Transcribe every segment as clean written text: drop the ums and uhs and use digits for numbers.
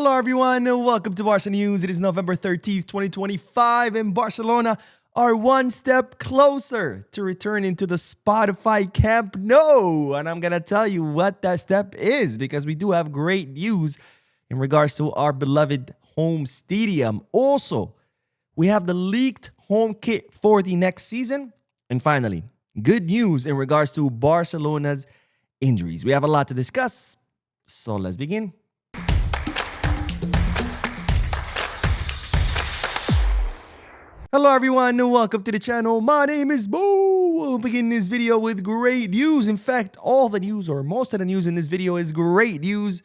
Hello, everyone, and welcome to Barca News. It is November 13th, 2025, and Barcelona are one step closer to returning to the Spotify Camp Nou. And I'm going to tell you what that step is because we do have great news in regards to our beloved home stadium. Also, we have the leaked home kit for the next season. And finally, good news in regards to Barcelona's injuries. We have a lot to discuss, so let's begin. Hello everyone and welcome to the channel. My name is Boo. We'll begin this video with great news. In fact, all the news or most of the news in this video is great news.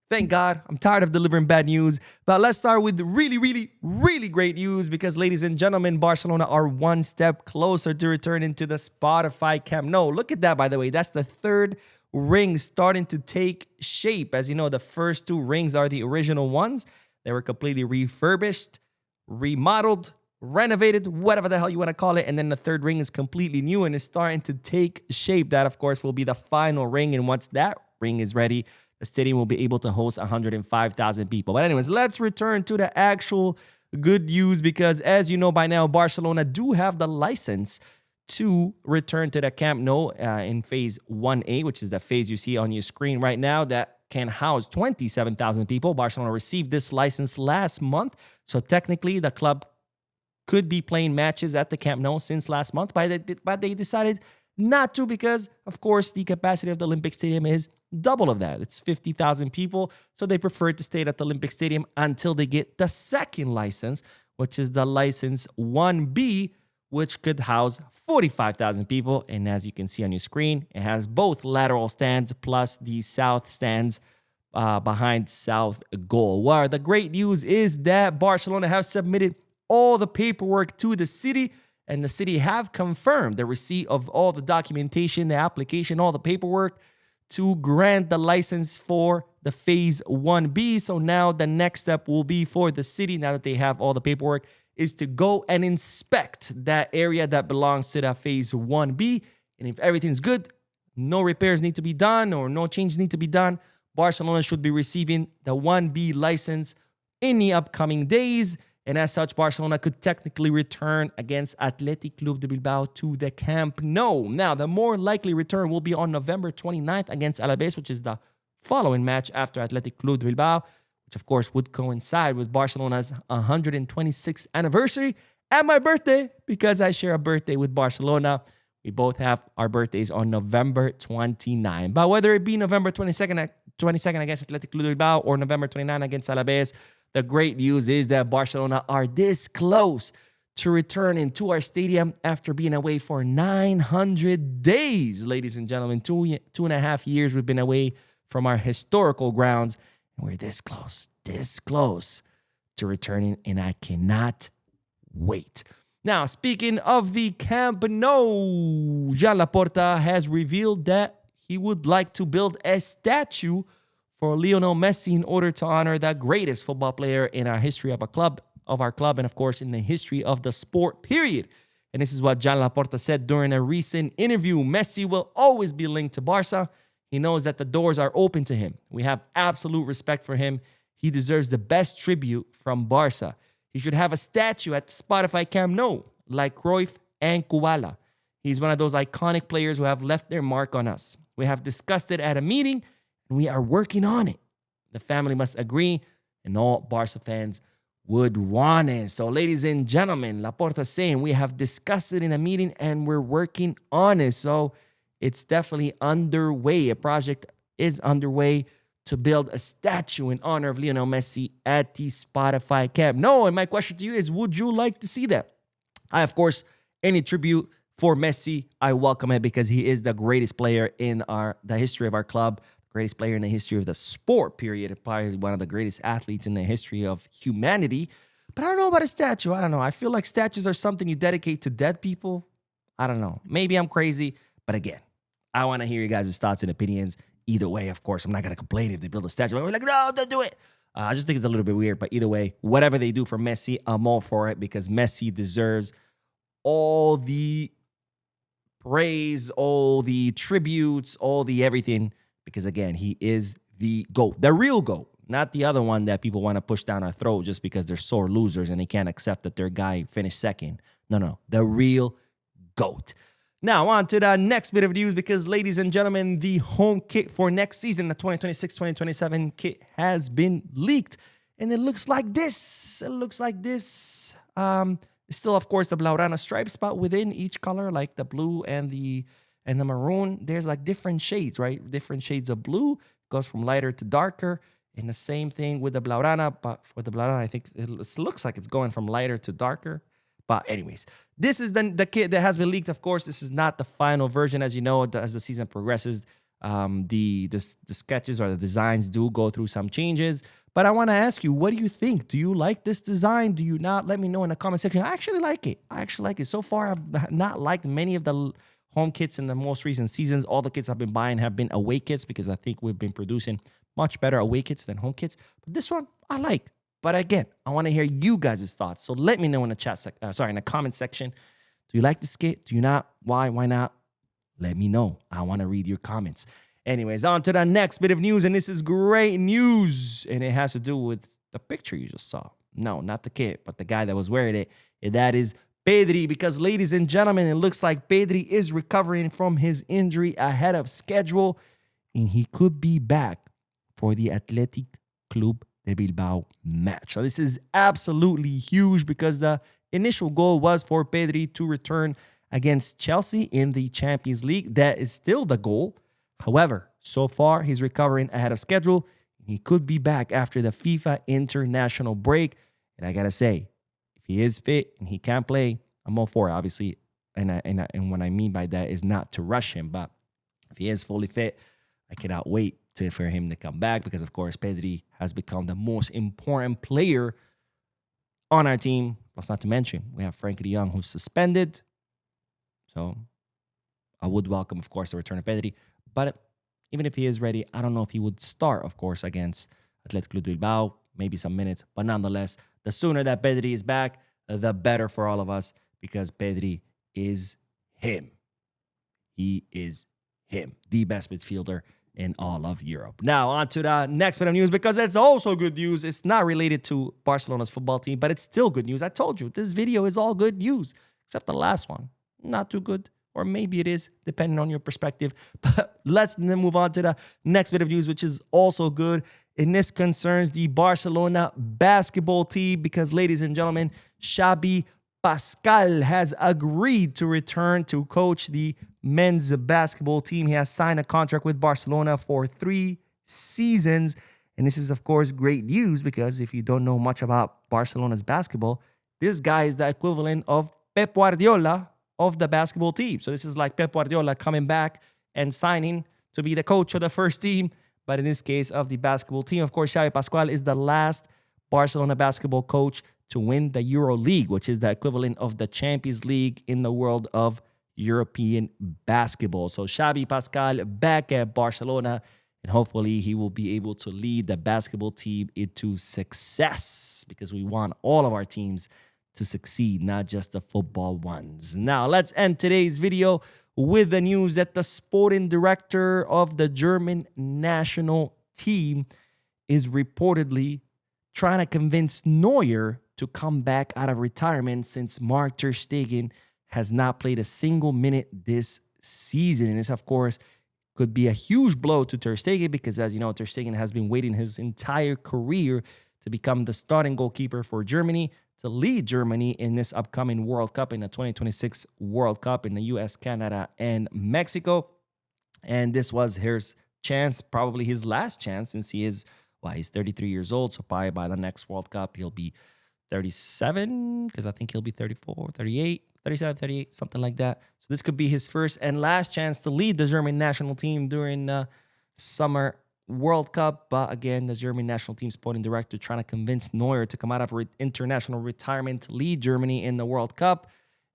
Thank God. I'm tired of delivering bad news. But let's start with really great news because, ladies and gentlemen, Barcelona are one step closer to returning to the Spotify Camp Nou. Look at that, by the way. That's the third ring starting to take shape. As you know, the first two rings are the original ones. They were completely refurbished, remodeled, renovated, whatever the hell you want to call it. And then the third ring is completely new and is starting to take shape. That, of course, will be the final ring. And once that ring is ready, the stadium will be able to host 105,000 people. But anyways, let's return to the actual good news because, as you know by now, Barcelona do have the license to return to the Camp Nou in phase 1A, which is the phase you see on your screen right now that can house 27,000 people. Barcelona received this license last month. So technically, the club could be playing matches at the Camp Nou since last month, but they decided not to because, of course, the capacity of the Olympic Stadium is double of that. It's 50,000 people, so they preferred to stay at the Olympic Stadium until they get the second license, which is the license 1B, which could house 45,000 people. And as you can see on your screen, it has both lateral stands plus the south stands behind south goal. Well, the great news is that Barcelona have submitted all the paperwork to the city, and the city have confirmed the receipt of all the documentation, the application, all the paperwork to grant the license for the phase 1B. So now the next step will be for the city, now that they have all the paperwork, is to go and inspect that area that belongs to that phase 1B. And if everything's good, no repairs need to be done or no changes need to be done, Barcelona should be receiving the 1B license in the upcoming days. And as such, Barcelona could technically return against Athletic Club de Bilbao to the Camp Nou. Now, the more likely return will be on November 29th against Alaves, which is the following match after Athletic Club de Bilbao, which of course would coincide with Barcelona's 126th anniversary and my birthday because I share a birthday with Barcelona. We both have our birthdays on November 29. But whether it be November 22nd against Athletic Club de Bilbao or November 29 against Alaves, the great news is that Barcelona are this close to returning to our stadium after being away for 900 days. Ladies and gentlemen, two and a half years we've been away from our historical grounds, and we're this close to returning, and I cannot wait. Now, speaking of the Camp Nou, Laporta has revealed that he would like to build a statue for Lionel Messi in order to honor the greatest football player in our history of our club, and of course in the history of the sport, period. And this is what Laporta said during a recent interview. Messi will always be linked to Barca. He knows that the doors are open to him. We have absolute respect for him. He deserves the best tribute from Barca. He should have a statue at Spotify Camp Nou, like Cruyff and Kubala. He's one of those iconic players who have left their mark on us. We have discussed it at a meeting, and we are working on it. The family must agree, and all Barca fans would want it. So, ladies and gentlemen, Laporta saying we have discussed it in a meeting, and we're working on it. So, it's definitely underway. A project is underway to build a statue in honor of Lionel Messi at the Spotify Camp Nou. And my question to you is, would you like to see that? Of course, any tribute for Messi, I welcome it because he is the greatest player in the history of our club. Greatest player in the history of the sport, period. Probably one of the greatest athletes in the history of humanity. But I don't know about a statue. I don't know. I feel like statues are something you dedicate to dead people. I don't know. Maybe I'm crazy. But again, I want to hear you guys' thoughts and opinions. Either way, of course, I'm not going to complain if they build a statue. We're like, no, don't do it. I just think it's a little bit weird. But either way, whatever they do for Messi, I'm all for it because Messi deserves all the praise, all the tributes, all the everything. Because again, he is the GOAT, the real GOAT. not the other one that people want to push down our throat just because they're sore losers and they can't accept that their guy finished second. No, the real GOAT. Now, on to the next bit of news because, ladies and gentlemen, the home kit for next season, the 2026-2027 kit, has been leaked. And it looks like this. It's still, of course, the Blaugrana stripes, but within each color, like the blue and the maroon, there's like different shades, right? Different shades of blue. Goes from lighter to darker. And the same thing with the Blaugrana. But for the Blaugrana, I think it looks like it's going from lighter to darker. But anyways, this is the kit that has been leaked. Of course, this is not the final version. As you know, as the season progresses, the sketches or the designs do go through some changes. But I want to ask you, what do you think? Do you like this design? Do you not? Let me know in the comment section. I actually like it. So far, I've not liked many of the home kits in the most recent seasons. All the kits I've been buying have been away kits because I think we've been producing much better away kits than home kits. But this one, I like. But again, I want to hear you guys' thoughts. So let me know in the in the comment section. Do you like this kit? Do you not? Why? Why not? Let me know. I want to read your comments. Anyways, on to the next bit of news. And this is great news. And it has to do with the picture you just saw. No, not the kit, but the guy that was wearing it. And that is Pedri. Because, ladies and gentlemen, it looks like Pedri is recovering from his injury ahead of schedule. And he could be back for the Athletic Club de Bilbao match. So this is absolutely huge because the initial goal was for Pedri to return against Chelsea in the Champions League. That is still the goal. However, so far he's recovering ahead of schedule. He could be back after the FIFA international break. And I gotta say, if he is fit and he can play, I'm all for it, obviously. And what I mean by that is not to rush him, but if he is fully fit, I cannot wait for him to come back because, of course, Pedri has become the most important player on our team. Plus, not to mention, we have Frankie de Jong, who's suspended. So I would welcome, of course, the return of Pedri. But even if he is ready, I don't know if he would start, of course, against Athletic Club de Bilbao. Maybe some minutes. But nonetheless, the sooner that Pedri is back, the better for all of us because Pedri is him. He is him, the best midfielder in all of Europe. Now, on to the next bit of news because it's also good news. It's not related to Barcelona's football team, but it's still good news. I told you, this video is all good news, except the last one. Not too good, or maybe it is, depending on your perspective. But let's then move on to the next bit of news, which is also good. And this concerns the Barcelona basketball team because, ladies and gentlemen, Xavi Pascal has agreed to return to coach the men's basketball team. He has signed a contract with Barcelona for 3 seasons. And this is, of course, great news because if you don't know much about Barcelona's basketball, this guy is the equivalent of Pep Guardiola of the basketball team. So this is like Pep Guardiola coming back and signing to be the coach of the first team. But in this case of the basketball team, of course, Xavi Pascual is the last Barcelona basketball coach to win the Euro League, which is the equivalent of the Champions League in the world of European basketball. So Xavi Pascal back at Barcelona, and hopefully he will be able to lead the basketball team into success because we want all of our teams to succeed, not just the football ones. Now, let's end today's video with the news that the sporting director of the German national team is reportedly trying to convince Neuer to come back out of retirement since Mark Ter Stegen has not played a single minute this season. And this, of course, could be a huge blow to Ter Stegen because, as you know, Ter Stegen has been waiting his entire career to become the starting goalkeeper for Germany, to lead Germany in this upcoming World Cup, in the 2026 World Cup in the US, Canada, and Mexico. And this was his chance, probably his last chance, since he is, well, he's 33 years old. So probably by the next World Cup, he'll be 37, because I think he'll be 34, 38, 37, 38, something like that. So this could be his first and last chance to lead the German national team during the Summer World Cup. But again, the German national team sporting director trying to convince Neuer to come out of international retirement to lead Germany in the World Cup.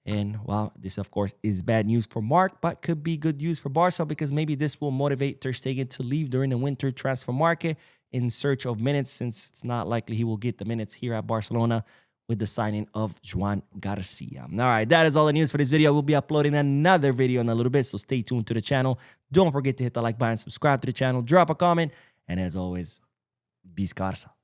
And, well, this, of course, is bad news for Mark, but could be good news for Barca because maybe this will motivate Ter Stegen to leave during the winter transfer market in search of minutes, since it's not likely he will get the minutes here at Barcelona with the signing of Joan Garcia. All right, that is all the news for this video. We'll be uploading another video in a little bit, so stay tuned to the channel. Don't forget to hit the like button, subscribe to the channel, drop a comment, and as always, Viscarsa.